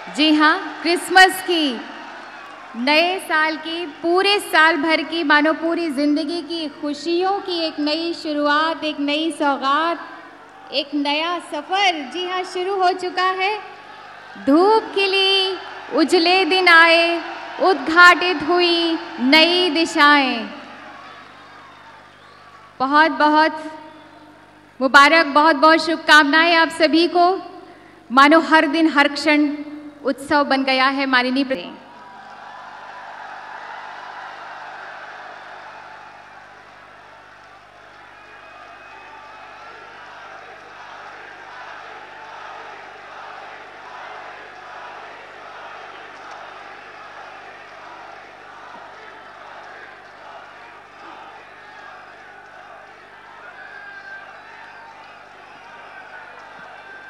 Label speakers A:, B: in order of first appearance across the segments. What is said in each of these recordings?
A: जी हाँ, क्रिसमस की, नए साल की, पूरे साल भर की, मानो पूरी ज़िंदगी की खुशियों की एक नई शुरुआत, एक नई सौगात, एक नया सफ़र, जी हाँ, शुरू हो चुका है। धूप खिली, उजले दिन आए, उद्घाटित हुई नई दिशाएं। बहुत बहुत मुबारक, बहुत बहुत शुभकामनाएं आप सभी को। मानो हर दिन हर क्षण उत्सव बन गया है। माननीय प्रधानमंत्री,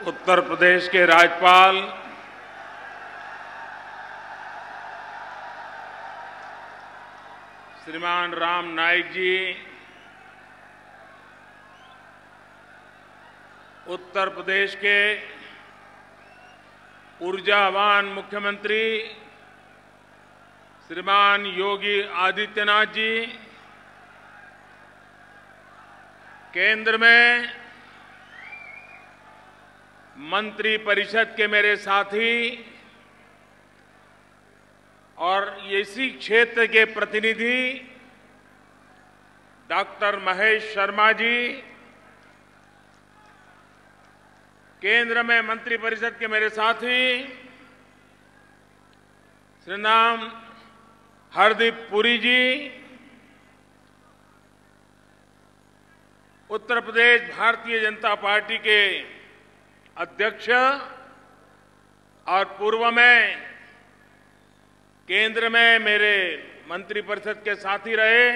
B: उत्तर प्रदेश के राज्यपाल श्रीमान राम नाईक जी, उत्तर प्रदेश के ऊर्जावान मुख्यमंत्री श्रीमान योगी आदित्यनाथ जी, केंद्र में मंत्री परिषद के मेरे साथी और इसी क्षेत्र के प्रतिनिधि डॉक्टर महेश शर्मा जी, केंद्र में मंत्री परिषद के मेरे साथी श्री नाम हरदीप पुरी जी, उत्तर प्रदेश भारतीय जनता पार्टी के अध्यक्ष और पूर्व में केंद्र में मेरे मंत्रिपरिषद के साथी रहे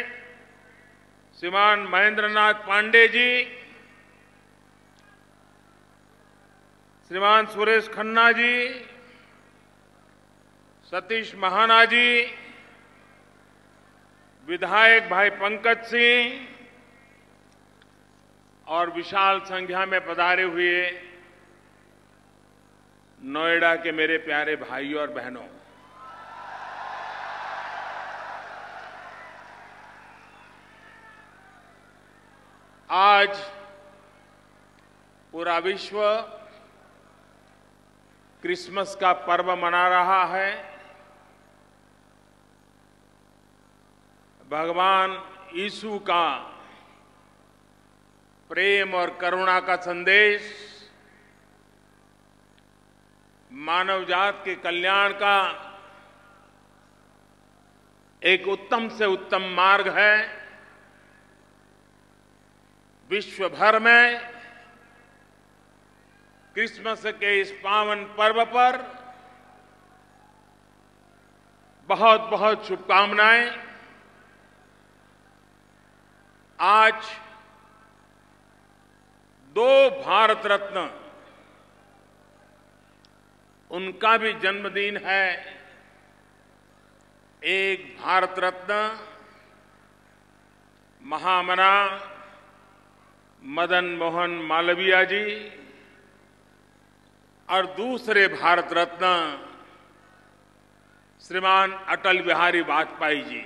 B: श्रीमान महेंद्र नाथ पांडे जी, श्रीमान सुरेश खन्ना जी, सतीश महाना जी, विधायक भाई पंकज सिंह और विशाल संख्या में पधारे हुए नोएडा के मेरे प्यारे भाइयों और बहनों, आज पूरा विश्व क्रिसमस का पर्व मना रहा है। भगवान यीशु का प्रेम और करुणा का संदेश मानव जात के कल्याण का एक उत्तम से उत्तम मार्ग है। विश्व भर में क्रिसमस के इस पावन पर्व पर बहुत बहुत शुभकामनाएं। आज 2 भारत रत्न, उनका भी जन्मदिन है। एक भारत रत्न महामना मदन मोहन मालवीय जी और दूसरे भारत रत्न श्रीमान अटल बिहारी वाजपेयी जी।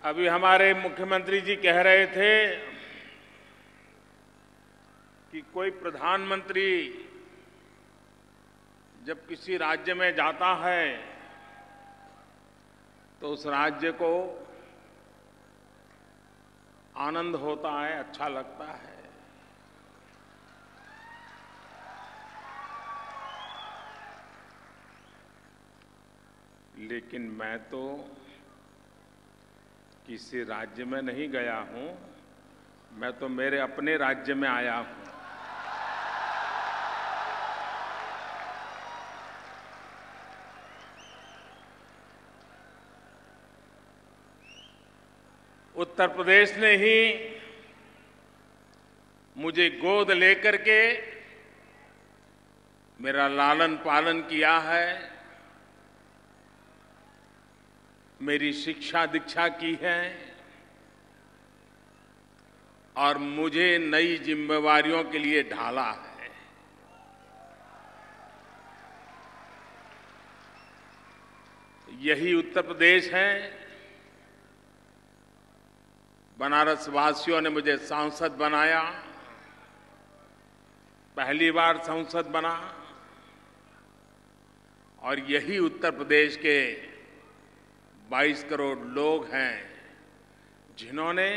B: अभी हमारे मुख्यमंत्री जी कह रहे थे कि कोई प्रधानमंत्री जब किसी राज्य में जाता है तो उस राज्य को आनंद होता है, अच्छा लगता है। लेकिन मैं तो किसी राज्य में नहीं गया हूं, मैं तो मेरे अपने राज्य में आया हूं। उत्तर प्रदेश ने ही मुझे गोद लेकर के मेरा लालन पालन किया है। मेरी शिक्षा दीक्षा की है और मुझे नई जिम्मेवारियों के लिए ढाला है। यही उत्तर प्रदेश है। बनारस वासियों ने मुझे सांसद बनाया, पहली बार सांसद बना, और यही उत्तर प्रदेश के 22 करोड़ लोग हैं जिन्होंने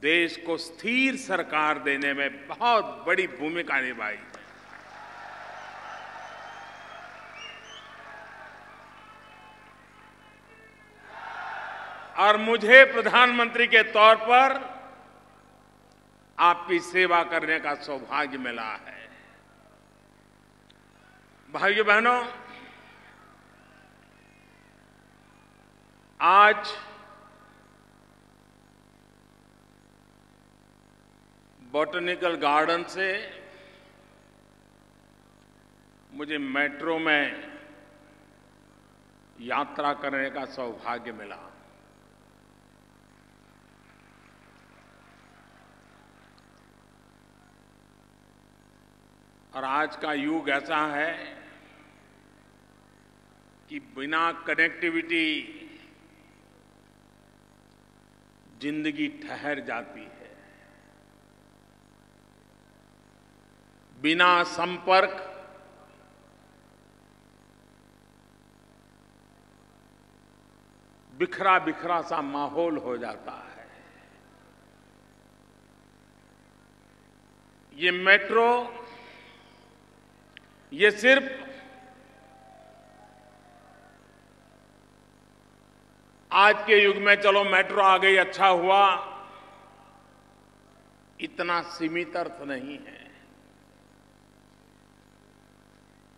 B: देश को स्थिर सरकार देने में बहुत बड़ी भूमिका निभाई। और मुझे प्रधानमंत्री के तौर पर आपकी सेवा करने का सौभाग्य मिला है। भाइयों बहनों, आज बॉटनिकल गार्डन से मुझे मेट्रो में यात्रा करने का सौभाग्य मिला। और आज का युग ऐसा है कि बिना कनेक्टिविटी जिंदगी ठहर जाती है। बिना संपर्क बिखरा बिखरा सा माहौल हो जाता है। ये मेट्रो, ये सिर्फ आज के युग में चलो मेट्रो आ गई अच्छा हुआ, इतना सीमित अर्थ नहीं है।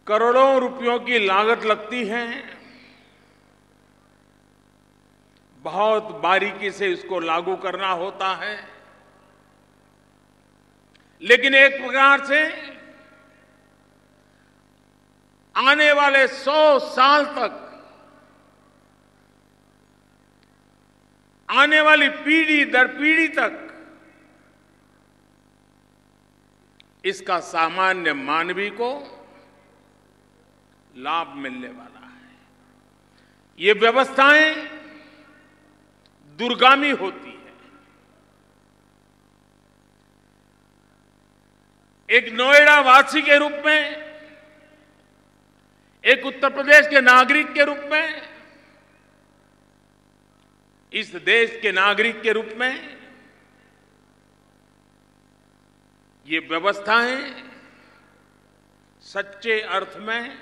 B: करोड़ों रुपयों की लागत लगती है, बहुत बारीकी से इसको लागू करना होता है, लेकिन एक प्रकार से आने वाले 100 साल तक, आने वाली पीढ़ी दर पीढ़ी तक इसका सामान्य मानवी को लाभ मिलने वाला है। ये व्यवस्थाएं दूरगामी होती है। एक नोएडा वासी के रूप में, एक उत्तर प्रदेश के नागरिक के रूप में, इस देश के नागरिक के रूप में ये व्यवस्थाएं सच्चे अर्थ में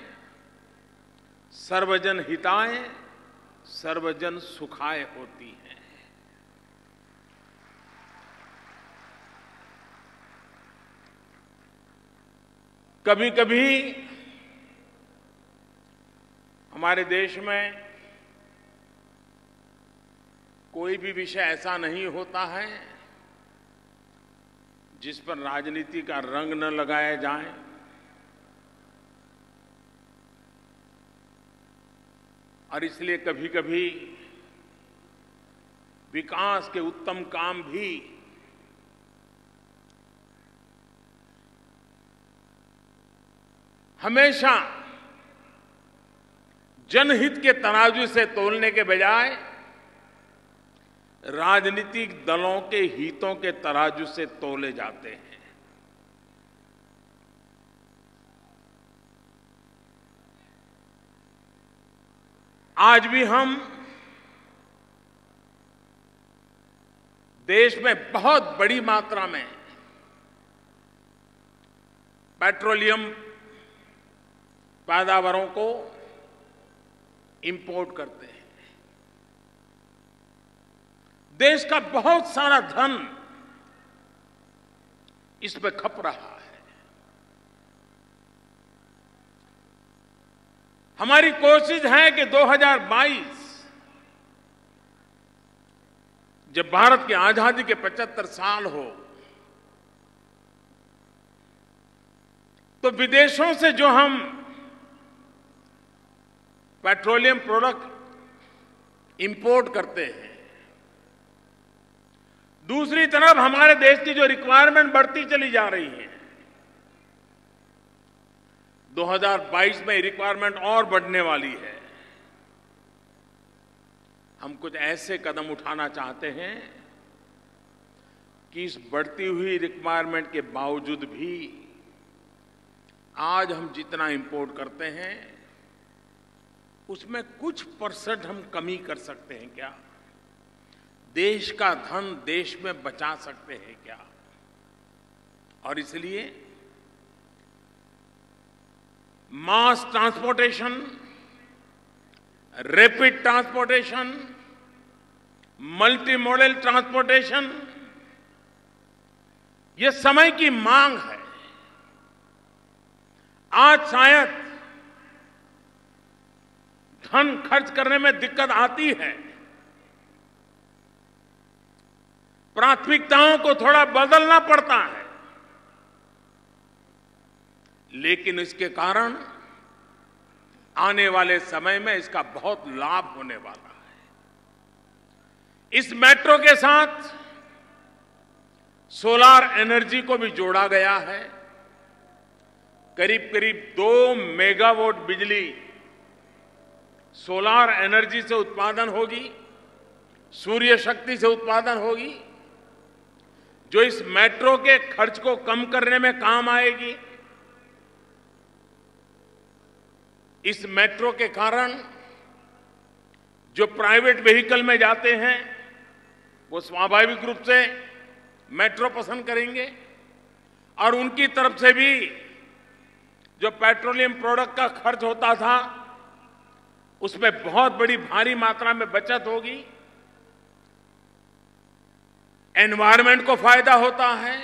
B: सर्वजन हिताय सर्वजन सुखाय होती हैं। कभी कभी हमारे देश में कोई भी विषय ऐसा नहीं होता है जिस पर राजनीति का रंग न लगाया जाए। और इसलिए कभी कभी विकास के उत्तम काम भी हमेशा जनहित के तराजू से तोलने के बजाय राजनीतिक दलों के हितों के तराजू से तोले जाते हैं। आज भी हम देश में बहुत बड़ी मात्रा में पेट्रोलियम पैदावारों को इंपोर्ट करते हैं। देश का बहुत सारा धन इस पे खप रहा है। हमारी कोशिश है कि 2022 जब भारत की आजादी के 75 साल हो तो विदेशों से जो हम पेट्रोलियम प्रोडक्ट इंपोर्ट करते हैं, दूसरी तरफ हमारे देश की जो रिक्वायरमेंट बढ़ती चली जा रही है, 2022 में रिक्वायरमेंट और बढ़ने वाली है। हम कुछ ऐसे कदम उठाना चाहते हैं कि इस बढ़ती हुई रिक्वायरमेंट के बावजूद भी आज हम जितना इंपोर्ट करते हैं उसमें कुछ % हम कमी कर सकते हैं क्या? देश का धन देश में बचा सकते हैं क्या? और इसलिए mass transportation, rapid transportation, multi modal transportation, ये समय की मांग है। आज शायद धन खर्च करने में दिक्कत आती है, प्राथमिकताओं को थोड़ा बदलना पड़ता है, लेकिन इसके कारण आने वाले समय में इसका बहुत लाभ होने वाला है। इस मेट्रो के साथ सोलार एनर्जी को भी जोड़ा गया है। करीब करीब 2 मेगावाट बिजली सोलार एनर्जी से उत्पादन होगी, सूर्य शक्ति से उत्पादन होगी, जो इस मेट्रो के खर्च को कम करने में काम आएगी। इस मेट्रो के कारण जो प्राइवेट व्हीकल में जाते हैं वो स्वाभाविक रूप से मेट्रो पसंद करेंगे, और उनकी तरफ से भी जो पेट्रोलियम प्रोडक्ट का खर्च होता था उसमें बहुत बड़ी भारी मात्रा में बचत होगी। एनवायरमेंट को फायदा होता है।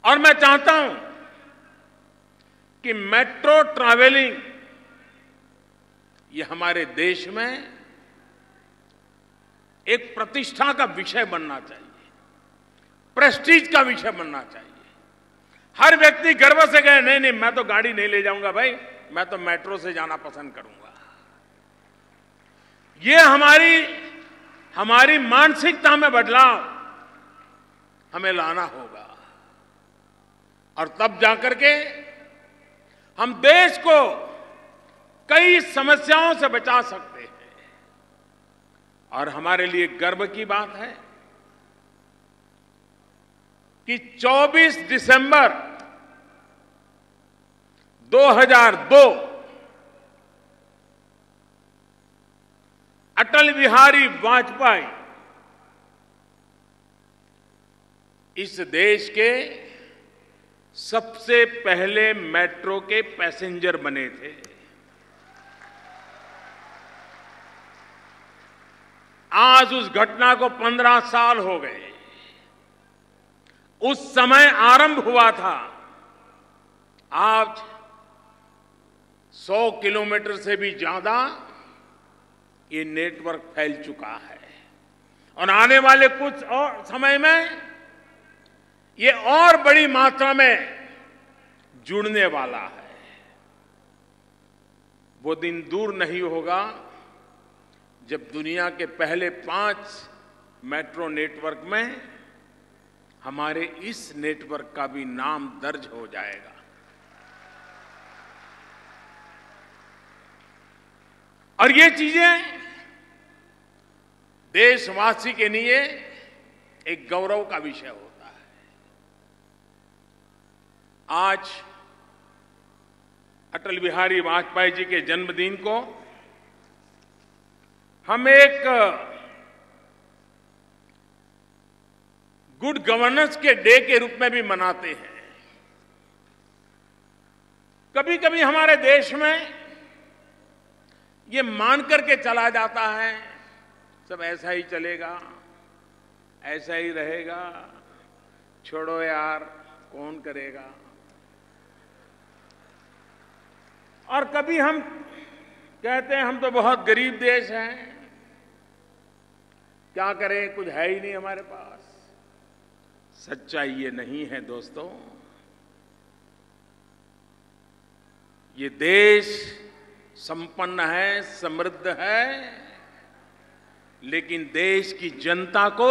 B: और मैं चाहता हूं कि मेट्रो ट्रैवलिंग ये हमारे देश में एक प्रतिष्ठा का विषय बनना चाहिए, प्रेस्टीज का विषय बनना चाहिए। हर व्यक्ति गर्व से कहे नहीं नहीं मैं तो गाड़ी नहीं ले जाऊंगा भाई, मैं तो मेट्रो से जाना पसंद करूंगा। ये हमारी मानसिकता में बदलाव हमें लाना होगा, और तब जाकर के हम देश को कई समस्याओं से बचा सकते हैं। और हमारे लिए गर्व की बात है कि 24 दिसंबर 2002 अटल बिहारी वाजपेयी इस देश के सबसे पहले मेट्रो के पैसेंजर बने थे। आज उस घटना को 15 साल हो गए। उस समय आरंभ हुआ था, आज 100 किलोमीटर से भी ज्यादा ये नेटवर्क फैल चुका है, और आने वाले कुछ और समय में ये और बड़ी मात्रा में जुड़ने वाला है। वो दिन दूर नहीं होगा जब दुनिया के पहले 5 मेट्रो नेटवर्क में हमारे इस नेटवर्क का भी नाम दर्ज हो जाएगा। और ये चीजें देशवासी के लिए एक गौरव का विषय होता है। आज अटल बिहारी वाजपेयी जी के जन्मदिन को हम एक गुड गवर्नेंस के डे के रूप में भी मनाते हैं। कभी कभी हमारे देश में ये मान करके चला जाता है सब ऐसा ही चलेगा, ऐसा ही रहेगा, छोड़ो यार कौन करेगा। और कभी हम कहते हैं हम तो बहुत गरीब देश हैं, क्या करें, कुछ है ही नहीं हमारे पास। सच्चाई ये नहीं है दोस्तों। ये देश संपन्न है, समृद्ध है, लेकिन देश की जनता को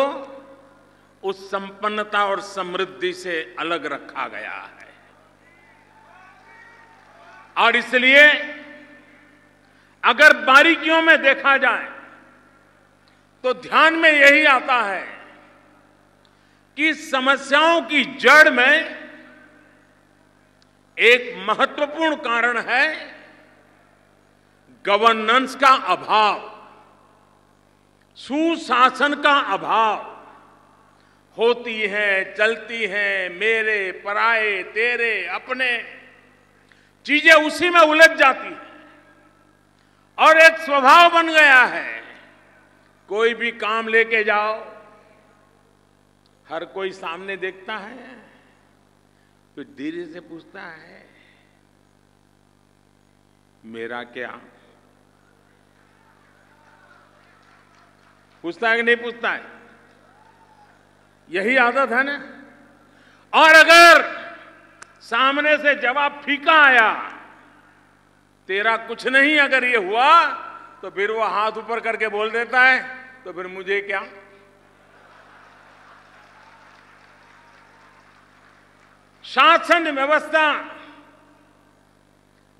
B: उस संपन्नता और समृद्धि से अलग रखा गया है। और इसलिए अगर बारीकियों में देखा जाए तो ध्यान में यही आता है कि समस्याओं की जड़ में एक महत्वपूर्ण कारण है गवर्नेंस का अभाव, सुशासन का अभाव। होती है, चलती है, मेरे, पराए, तेरे, अपने, चीजें उसी में उलझ जाती हैं और एक स्वभाव बन गया है। कोई भी काम लेके जाओ, हर कोई सामने देखता है, फिर धीरे से पूछता है मेरा क्या? पूछता है कि नहीं पूछता है? यही आदत है ना। और अगर सामने से जवाब फीका आया, तेरा कुछ नहीं अगर ये हुआ, तो फिर वो हाथ ऊपर करके बोल देता है तो फिर मुझे क्या? शासन व्यवस्था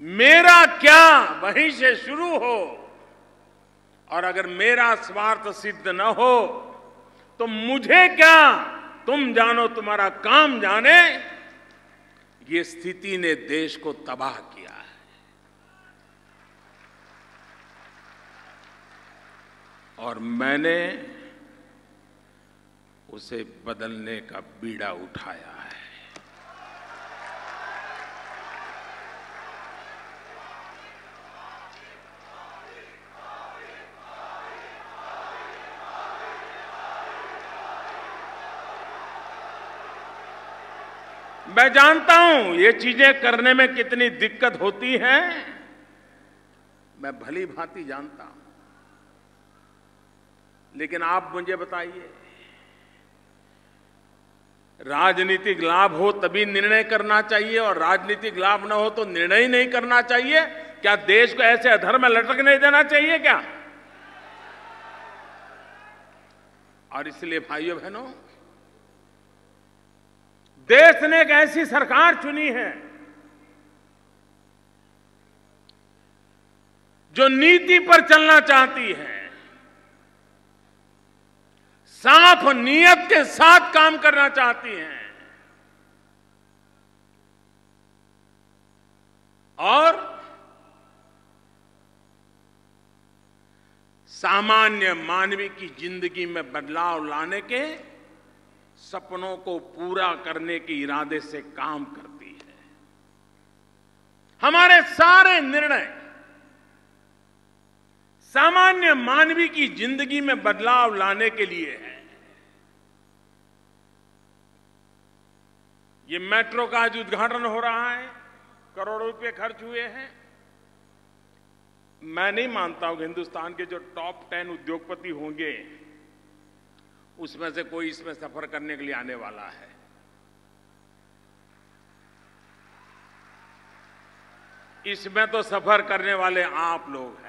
B: मेरा क्या वहीं से शुरू हो, और अगर मेरा स्वार्थ सिद्ध न हो तो मुझे क्या, तुम जानो तुम्हारा काम जाने, ये स्थिति ने देश को तबाह किया है। और मैंने उसे बदलने का बीड़ा उठाया है। मैं जानता हूं ये चीजें करने में कितनी दिक्कत होती है, मैं भली भांति जानता हूं। लेकिन आप मुझे बताइए, राजनीतिक लाभ हो तभी निर्णय करना चाहिए और राजनीतिक लाभ न हो तो निर्णय ही नहीं करना चाहिए? क्या देश को ऐसे अधर में लटकने देना चाहिए क्या? और इसलिए भाइयों बहनों, देश ने एक ऐसी सरकार चुनी है जो नीति पर चलना चाहती है, साफ नीयत के साथ काम करना चाहती है और सामान्य मानवीय की जिंदगी में बदलाव लाने के सपनों को पूरा करने के इरादे से काम करती है। हमारे सारे निर्णय सामान्य मानवीय की जिंदगी में बदलाव लाने के लिए है। ये मेट्रो का आज उद्घाटन हो रहा है, करोड़ों रुपए खर्च हुए हैं। मैं नहीं मानता हूं कि हिंदुस्तान के जो टॉप 10 उद्योगपति होंगे उसमें से कोई इसमें सफर करने के लिए आने वाला है। इसमें तो सफर करने वाले आप लोग हैं।